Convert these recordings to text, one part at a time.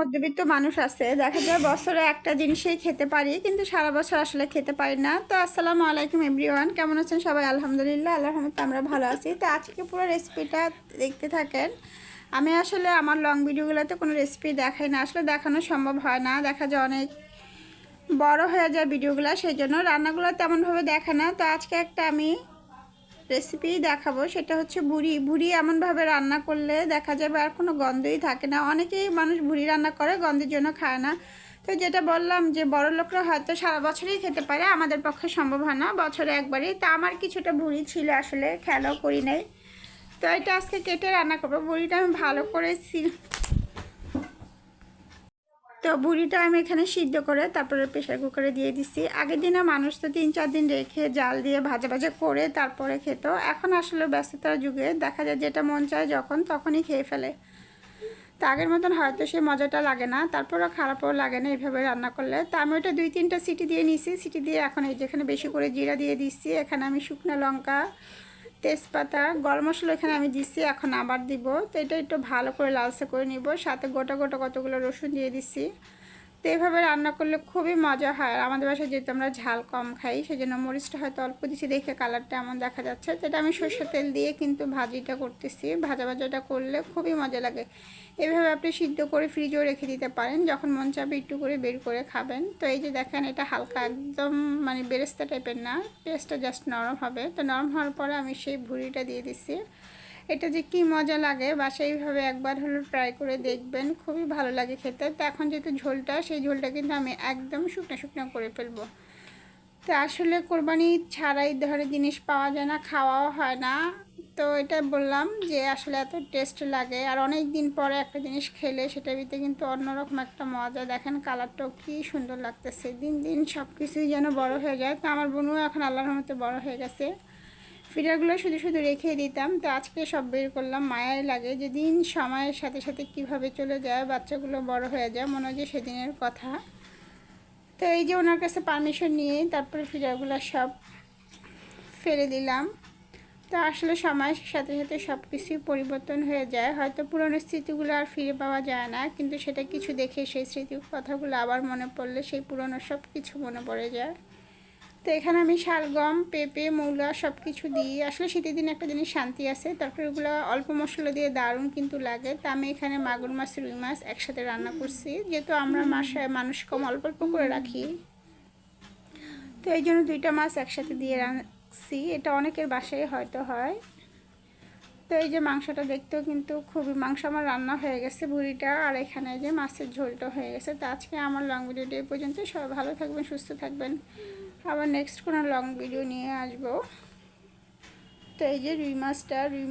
মধ্যবিত্ত মানুষ আছে, দেখা যায় বছরে একটা জিনিসই খেতে পারি, কিন্তু সারা বছর আসলে খেতে পারি না। তো আসসালামু আলাইকুম এভরিওয়ান, কেমন আছেন সবাই? আলহামদুলিল্লাহ, আল্লাহর রহমতে আমরা ভালো আছি। তো আজকে পুরো রেসিপিটা দেখতে থাকেন। আমি আসলে আমার লং ভিডিওগুলোতে কোনো রেসিপি দেখাই না, আসলে দেখানো সম্ভব হয় না, দেখা যায় অনেক বড় হয়ে যায় ভিডিওগুলো, সেই জন্য রান্নাগুলো তেমনভাবে দেখা না। তো আজকে একটা আমি রেসিপি দেখাবো, সেটা হচ্ছে ভুড়ি। ভুড়ি এমনভাবে রান্না করলে দেখা যাবে আর কোনো গন্ধই থাকে না। অনেকেই মানুষ ভুড়ি রান্না করে গন্ধের জন্য খায় না। তো যেটা বললাম যে বড় লোকরা হয়তো সারা বছরই খেতে পারে, আমাদের পক্ষে সম্ভব হয় না বছরে একবারই। তা আমার কিছুটা ভুড়ি ছিল, আসলে খেয়ালও করি নাই। তো এটা আজকে কেটে রান্না করবো। ভুড়িটা আমি ভালো করে তো ভুড়িটা আমি এখানে সিদ্ধ করে তারপরে প্রেশার কুকারে দিয়ে দিচ্ছি। আগের দিনে মানুষ তো 3-4 দিন রেখে জাল দিয়ে ভাজা ভাজা করে তারপরে খেত। এখন আসলে ব্যস্ততার যুগে দেখা যায় যেটা মন চায় যখন তখনই খেয়ে ফেলে। তো আগের মতন হয়তো সেই মজাটা লাগে না, তারপরও খারাপও লাগে না এইভাবে রান্না করলে। তো আমি ওটা 2-3টা সিটি দিয়ে নিছি। সিটি দিয়ে এখন এই যেখানে বেশি করে জিরা দিয়ে দিচ্ছি, এখানে আমি শুকনো লঙ্কা, তেজপাতা, গরম মশলা এখানে আমি দিচ্ছি, এখন আবার দিব। তো এটা একটু ভালো করে লালচে করে নিব, সাথে গোটা গোটা কতগুলো রসুন দিয়ে দিচ্ছি। তো এইভাবে রান্না করলে খুবই মজা হয়। আর আমাদের বাসায় যেহেতু আমরা ঝাল কম খাই, সেই জন্য মরিচটা হয়তো অল্প দিচ্ছি দেখে কালারটা এমন দেখা যাচ্ছে। তো এটা আমি সরষের তেল দিয়ে কিন্তু ভাজিটা করতেছি। ভাজাটা করলে খুবই মজা লাগে। এভাবে আপনি সিদ্ধ করে ফ্রিজেও রেখে দিতে পারেন, যখন মন চাবে একটু করে বের করে খাবেন। তো এই যে দেখেন, এটা হালকা একদম মানে বেরেস্তা টাইপের না, পেঁয়াজটা জাস্ট নরম হবে। তো নরম হওয়ার পরে আমি সেই ভুড়িটা দিয়ে দিচ্ছি। এটা যে কি মজা লাগে, বাসায় এইভাবে একবার হলো ট্রাই করে দেখবেন, খুবই ভালো লাগে খেতে। তো এখন যেহেতু ঝোলটা, সেই ঝোলটা কিন্তু আমি একদম শুকনো শুকনো করে ফেলবো। তো আসলে কোরবানি ছাড়াই ধরে জিনিস পাওয়া যায় না, খাওয়াও হয় না। তো এটা বললাম যে আসলে এত টেস্ট লাগে, আর অনেক দিন পরে একটা জিনিস খেলে সেটার ভিতরে কিন্তু অন্যরকম একটা মজা। দেখেন কালারটাও কি সুন্দর লাগতেছে, দিন দিন সব কিছুই যেন বড় হয়ে যায়। তো আমার বোনও এখন আল্লাহর রহমতে বড় হয়ে গেছে। ফিডারগুলো শুধু শুধু রেখে দিতাম, তো আজকে সব বের করলাম। মায়াই লাগে যে দিন সময়ের সাথে সাথে কিভাবে চলে যায়, বাচ্চাগুলো বড় হয়ে যায়, মনে হয় যে সেদিনের কথা। তো এই যে ওনার কাছে পারমিশন নিয়ে তারপরে ফিডারগুলো সব ফেলে দিলাম। তো আসলে সময়ের সাথে সাথে সব কিছুই পরিবর্তন হয়ে যায়, হয়তো পুরনো স্মৃতিগুলো আর ফিরে পাওয়া যায় না, কিন্তু সেটা কিছু দেখে সেই স্মৃতির কথাগুলো আবার মনে পড়লে সেই পুরনো সব কিছু মনে পড়ে যায়। তো এখানে আমি শালগম, পেঁপে, মূলা সব কিছু দিই। আসলে শীতের দিন একটা জিনিস শান্তি আছে, তারপরে ওগুলো অল্প মশলা দিয়ে দারুণ কিন্তু লাগে। তা আমি এখানে মাগুর মাছ, রুই মাছ একসাথে রান্না করছি, যেহেতু আমরা মাসায় মানুষ কম, অল্প অল্প করে রাখি। তো এই জন্য 2টা মাছ একসাথে দিয়ে রাখছি। এটা অনেকের বাসায় হয়তো হয়। তো এই যে মাংসটা দেখতেও কিন্তু খুবই, মাংস আমার রান্না হয়ে গেছে, ভুড়িটা, আর এখানে যে মাছের ঝোলটা হয়ে গেছে। তো আজকে আমার লং ভিডিওটা এই পর্যন্ত। সবাই ভালো থাকবেন, সুস্থ থাকবেন। আবার নেক্সট কোনো লং ভিডিও নিয়ে আসবো। তো এই যে রুই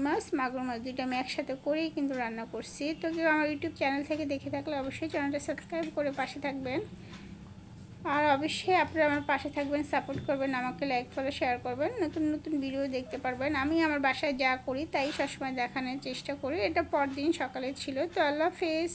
মাছ, মাগুর মাছ 2টা আমি একসাথে করেই কিন্তু রান্না করছি। তো কেউ আমার ইউটিউব চ্যানেল থেকে দেখে থাকলে অবশ্যই চ্যানেলটা সাবস্ক্রাইব করে পাশে থাকবেন। আর অবশ্যই আপনারা আমার পাশে থাকবেন, সাপোর্ট করবেন, আমাকে লাইক ফলো শেয়ার করবেন, নতুন নতুন ভিডিও দেখতে পারবেন। আমি আমার বাসায় যা করি তাই সবসময় দেখানোর চেষ্টা করি। এটা পরদিন সকালে ছিল। তো আল্লাহ হাফেজ।